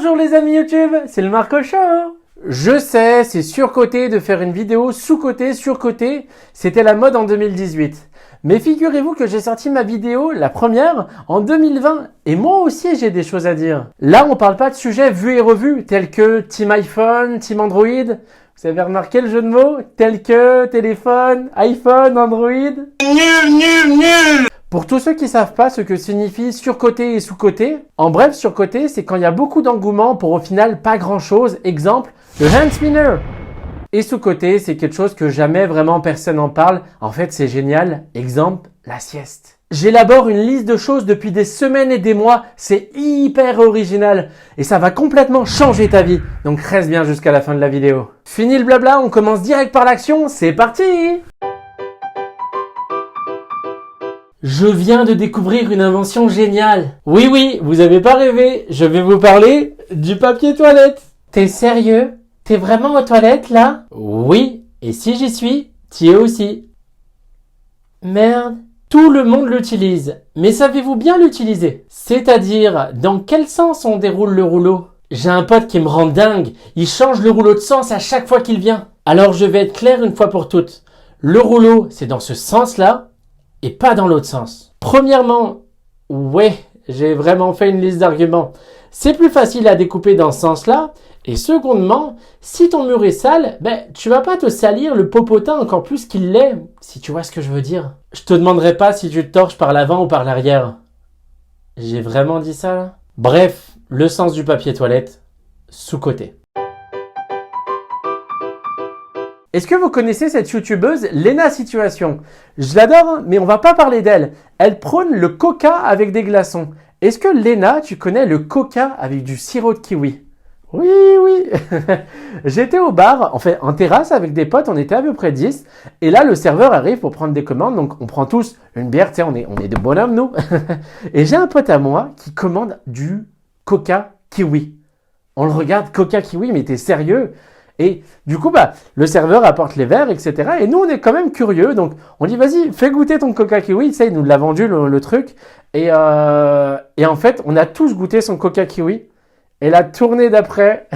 Bonjour les amis YouTube, c'est le Marco Show. Je sais, c'est surcoté de faire une vidéo sous-côté, surcoté. C'était la mode en 2018. Mais figurez-vous que j'ai sorti ma vidéo, la première, en 2020. Et moi aussi, j'ai des choses à dire. Là, on parle pas de sujets vus et revus, tels que Team iPhone, Team Android. Vous avez remarqué le jeu de mots? Tels que téléphone, iPhone, Android. Nul. Pour tous ceux qui savent pas ce que signifie surcoté et sous-coté, en bref, surcoté, c'est quand il y a beaucoup d'engouement pour au final pas grand chose. Exemple, le hand spinner. Et sous-coté, c'est quelque chose que jamais vraiment personne en parle. En fait, c'est génial. Exemple, la sieste. J'élabore une liste de choses depuis des semaines et des mois. C'est hyper original. Et ça va complètement changer ta vie. Donc reste bien jusqu'à la fin de la vidéo. Fini le blabla, on commence direct par l'action. C'est parti! Je viens de découvrir une invention géniale. Oui, vous avez pas rêvé. Je vais vous parler du papier toilette. T'es sérieux? T'es vraiment aux toilettes là? Oui, et si j'y suis, t'y es aussi. Merde. Tout le monde l'utilise, mais savez-vous bien l'utiliser? C'est-à-dire, dans quel sens on déroule le rouleau? J'ai un pote qui me rend dingue. Il change le rouleau de sens à chaque fois qu'il vient. Alors je vais être clair une fois pour toutes. Le rouleau, c'est dans ce sens-là, et pas dans l'autre sens. Premièrement, ouais, j'ai vraiment fait une liste d'arguments. C'est plus facile à découper dans ce sens-là. Et secondement, si ton mur est sale, tu vas pas te salir le popotin encore plus qu'il l'est, si tu vois ce que je veux dire. Je te demanderai pas si tu te torches par l'avant ou par l'arrière. J'ai vraiment dit ça là? Bref, le sens du papier toilette, sous-côté. Est-ce que vous connaissez cette youtubeuse, Lena Situation? Je l'adore, mais on va pas parler d'elle. Elle prône le coca avec des glaçons. Est-ce que Lena, tu connais le coca avec du sirop de kiwi? Oui. J'étais au bar, en terrasse avec des potes, on était à peu près 10. Et là, le serveur arrive pour prendre des commandes. Donc, on prend tous une bière, tu sais, on est de bonhommes, nous. Et j'ai un pote à moi qui commande du coca kiwi. On le regarde, coca kiwi, mais t'es sérieux? Et du coup, le serveur apporte les verres, etc. Et nous, on est quand même curieux. Donc, on dit, vas-y, fais goûter ton coca kiwi. Tu sais, il nous l'a vendu, le truc. Et en fait, on a tous goûté son coca kiwi. Et la tournée d'après,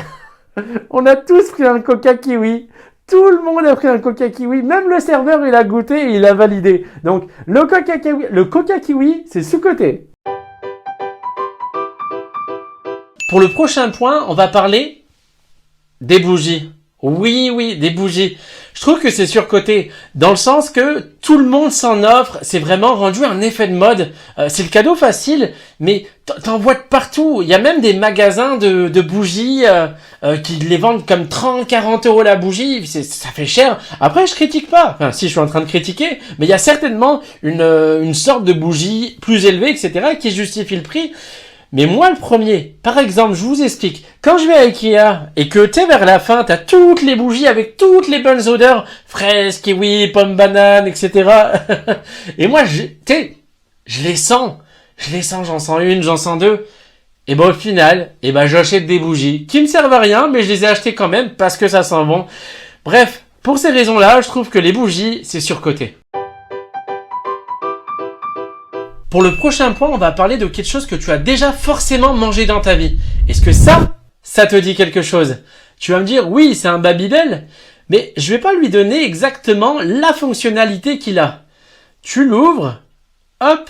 on a tous pris un coca kiwi. Tout le monde a pris un coca kiwi. Même le serveur, il a goûté et il a validé. Donc, le coca kiwi, c'est sous-coté. Pour le prochain point, on va parler des bougies. Oui, des bougies. Je trouve que c'est surcoté, dans le sens que tout le monde s'en offre, c'est vraiment rendu un effet de mode. C'est le cadeau facile, mais t'en vois de partout. Il y a même des magasins de bougies qui les vendent comme 30-40 € la bougie, ça fait cher. Après, je critique pas, enfin si je suis en train de critiquer, mais il y a certainement une sorte de bougie plus élevée, etc., qui justifie le prix. Mais moi, le premier, par exemple, je vous explique. Quand je vais à Ikea et que t'es vers la fin, t'as toutes les bougies avec toutes les bonnes odeurs, fraises, kiwi, pommes, bananes, etc. Et moi, je les sens. J'en sens une, j'en sens deux. Et au final, j'achète des bougies qui me servent à rien, mais je les ai achetées quand même parce que ça sent bon. Bref, pour ces raisons-là, je trouve que les bougies, c'est surcoté. Pour le prochain point, on va parler de quelque chose que tu as déjà forcément mangé dans ta vie. Est-ce que ça te dit quelque chose? Tu vas me dire, oui, c'est un Babybel, mais je vais pas lui donner exactement la fonctionnalité qu'il a. Tu l'ouvres, hop,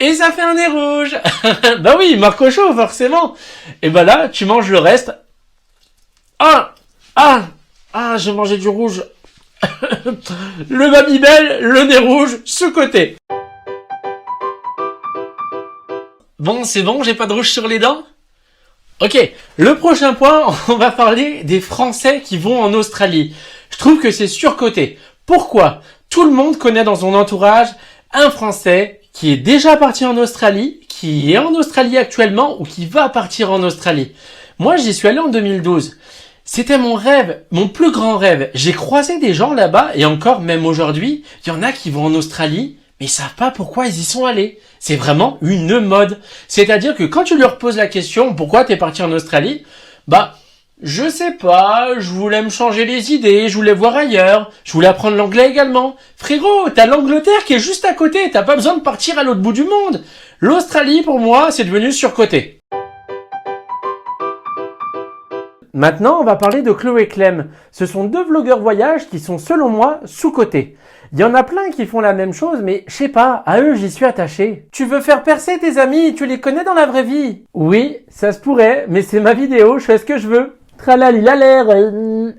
et ça fait un nez rouge. Bah oui, Marco Show, forcément. Et là, tu manges le reste. J'ai mangé du rouge. Le Babybel, le nez rouge, sous-côté. Bon, c'est bon, j'ai pas de rouge sur les dents? Ok, le prochain point, on va parler des Français qui vont en Australie. Je trouve que c'est surcoté. Pourquoi? Tout le monde connaît dans son entourage un Français qui est déjà parti en Australie, qui est en Australie actuellement ou qui va partir en Australie. Moi, j'y suis allé en 2012. C'était mon rêve, mon plus grand rêve. J'ai croisé des gens là-bas et encore, même aujourd'hui, il y en a qui vont en Australie, mais ils savent pas pourquoi ils y sont allés. C'est vraiment une mode. C'est-à-dire que quand tu leur poses la question, pourquoi t'es parti en Australie? Je sais pas, je voulais me changer les idées, je voulais voir ailleurs, je voulais apprendre l'anglais également. Frérot, t'as l'Angleterre qui est juste à côté, t'as pas besoin de partir à l'autre bout du monde. L'Australie, pour moi, c'est devenu surcoté. Maintenant, on va parler de Chloé Clem. Ce sont deux vlogueurs voyage qui sont, selon moi, sous-cotés. Il y en a plein qui font la même chose, mais je sais pas, à eux j'y suis attaché. Tu veux faire percer tes amis, tu les connais dans la vraie vie? Oui, ça se pourrait, mais c'est ma vidéo, je fais ce que je veux. Tralali la l'air.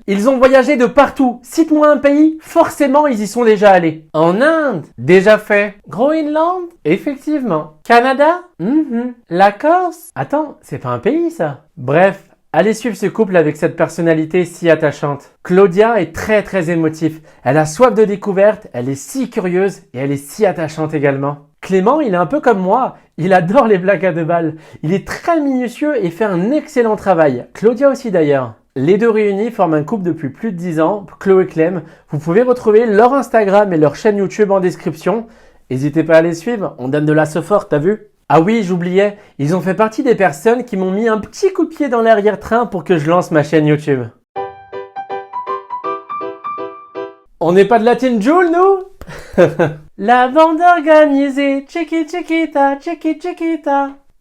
Ils ont voyagé de partout. Cite-moi un pays, forcément ils y sont déjà allés. En Inde, déjà fait. Groenland, effectivement. Canada, La Corse. Attends, c'est pas un pays ça. Bref. Allez suivre ce couple avec cette personnalité si attachante. Claudia est très très émotive. Elle a soif de découverte, elle est si curieuse et elle est si attachante également. Clément, il est un peu comme moi. Il adore les blagues à deux balles. Il est très minutieux et fait un excellent travail. Claudia aussi d'ailleurs. Les deux réunis forment un couple depuis plus de 10 ans, Chloé Clem. Vous pouvez retrouver leur Instagram et leur chaîne YouTube en description. N'hésitez pas à les suivre, on donne de la forte, t'as vu? Ah oui, j'oubliais, ils ont fait partie des personnes qui m'ont mis un petit coup de pied dans l'arrière-train pour que je lance ma chaîne YouTube. On n'est pas de la team Joule, nous? La bande organisée, chiquita.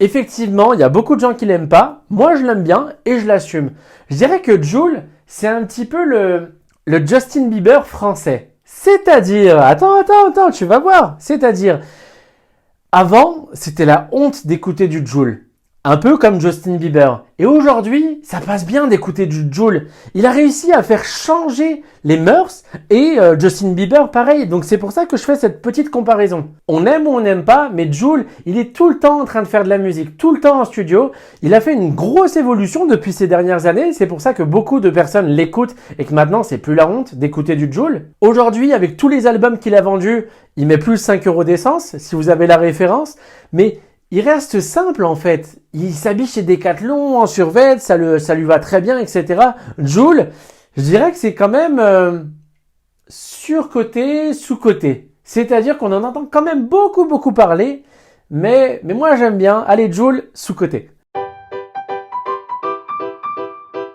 Effectivement, il y a beaucoup de gens qui l'aiment pas, moi je l'aime bien et je l'assume. Je dirais que Joule, c'est un petit peu le Justin Bieber français. C'est-à-dire, attends, tu vas voir, c'est-à-dire... Avant, c'était la honte d'écouter du Jul. Un peu comme Justin Bieber. Et aujourd'hui, ça passe bien d'écouter du Jul. Il a réussi à faire changer les mœurs et Justin Bieber pareil. Donc c'est pour ça que je fais cette petite comparaison. On aime ou on n'aime pas, mais Jul, il est tout le temps en train de faire de la musique, tout le temps en studio. Il a fait une grosse évolution depuis ces dernières années. C'est pour ça que beaucoup de personnes l'écoutent et que maintenant c'est plus la honte d'écouter du Jul. Aujourd'hui, avec tous les albums qu'il a vendus, il met plus 5 € d'essence, si vous avez la référence. Mais il reste simple en fait. Il s'habille chez Decathlon en survêt, ça lui va très bien, etc. Jul, je dirais que c'est quand même surcoté, sous-coté. C'est-à-dire qu'on en entend quand même beaucoup parler, mais moi j'aime bien. Allez Jul, sous-coté.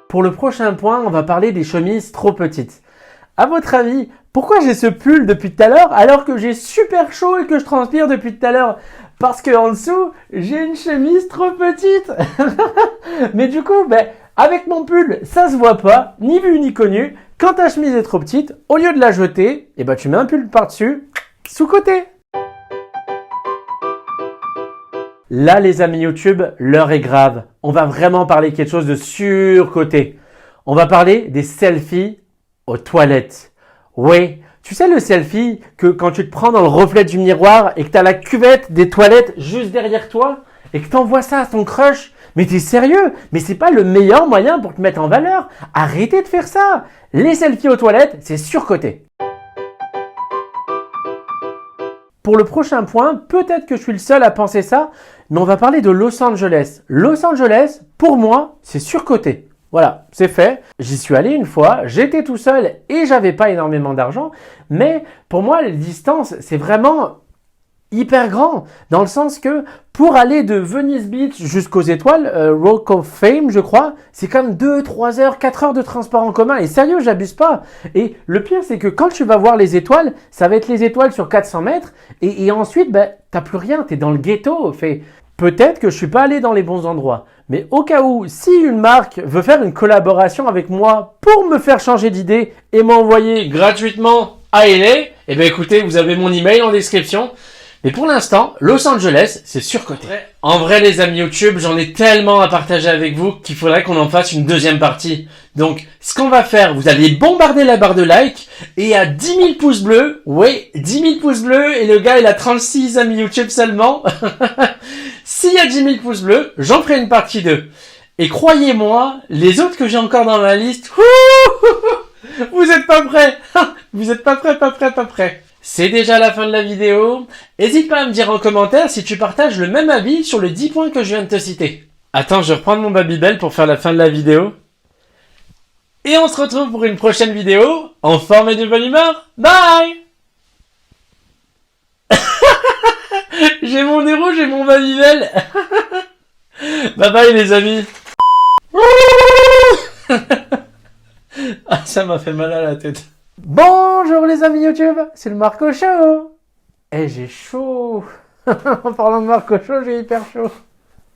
Pour le prochain point, on va parler des chemises trop petites. À votre avis, pourquoi j'ai ce pull depuis tout à l'heure alors que j'ai super chaud et que je transpire depuis tout à l'heure? Parce que en dessous, j'ai une chemise trop petite. Mais du coup, avec mon pull, ça se voit pas, ni vu ni connu. Quand ta chemise est trop petite, au lieu de la jeter, tu mets un pull par-dessus, sous-côté. Là, les amis YouTube, l'heure est grave. On va vraiment parler quelque chose de surcoté. On va parler des selfies aux toilettes. Oui, tu sais le selfie que quand tu te prends dans le reflet du miroir et que tu as la cuvette des toilettes juste derrière toi et que tu envoies ça à ton crush? Mais t'es sérieux? Mais c'est pas le meilleur moyen pour te mettre en valeur. Arrêtez de faire ça. Les selfies aux toilettes, c'est surcoté. Pour le prochain point, peut-être que je suis le seul à penser ça, mais on va parler de Los Angeles. Los Angeles, pour moi, c'est surcoté. Voilà, c'est fait. J'y suis allé une fois, j'étais tout seul et j'avais pas énormément d'argent. Mais pour moi, les distances, c'est vraiment hyper grand. Dans le sens que pour aller de Venice Beach jusqu'aux étoiles, Walk of Fame, je crois, c'est comme 2, 3 heures, 4 heures de transport en commun. Et sérieux, j'abuse pas. Et le pire, c'est que quand tu vas voir les étoiles, ça va être les étoiles sur 400 mètres. Et ensuite, t'as plus rien, t'es dans le ghetto. Peut-être que je suis pas allé dans les bons endroits. Mais au cas où, si une marque veut faire une collaboration avec moi pour me faire changer d'idée et m'envoyer gratuitement à LA, écoutez, vous avez mon email en description. Mais pour l'instant, Los Angeles, c'est surcoté. En vrai, les amis YouTube, j'en ai tellement à partager avec vous qu'il faudrait qu'on en fasse une deuxième partie. Donc, ce qu'on va faire, vous allez bombarder la barre de like et à 10 000 pouces bleus, oui, 10 000 pouces bleus et le gars, il a 36 amis YouTube seulement. S'il y a 10 000 pouces bleus, j'en ferai une partie 2. Et croyez-moi, les autres que j'ai encore dans ma liste, vous êtes pas prêts. Vous êtes pas prêts. C'est déjà la fin de la vidéo. N'hésite pas à me dire en commentaire si tu partages le même avis sur les 10 points que je viens de te citer. Attends, je vais reprendre mon Babybel pour faire la fin de la vidéo. Et on se retrouve pour une prochaine vidéo, en forme et de bonne humeur. Bye. J'ai mon héros, j'ai mon Babybel. Bye bye les amis. Ah, ça m'a fait mal à la tête. Bonjour les amis YouTube, c'est le Marco Show. J'ai chaud. En parlant de Marco Show, j'ai hyper chaud.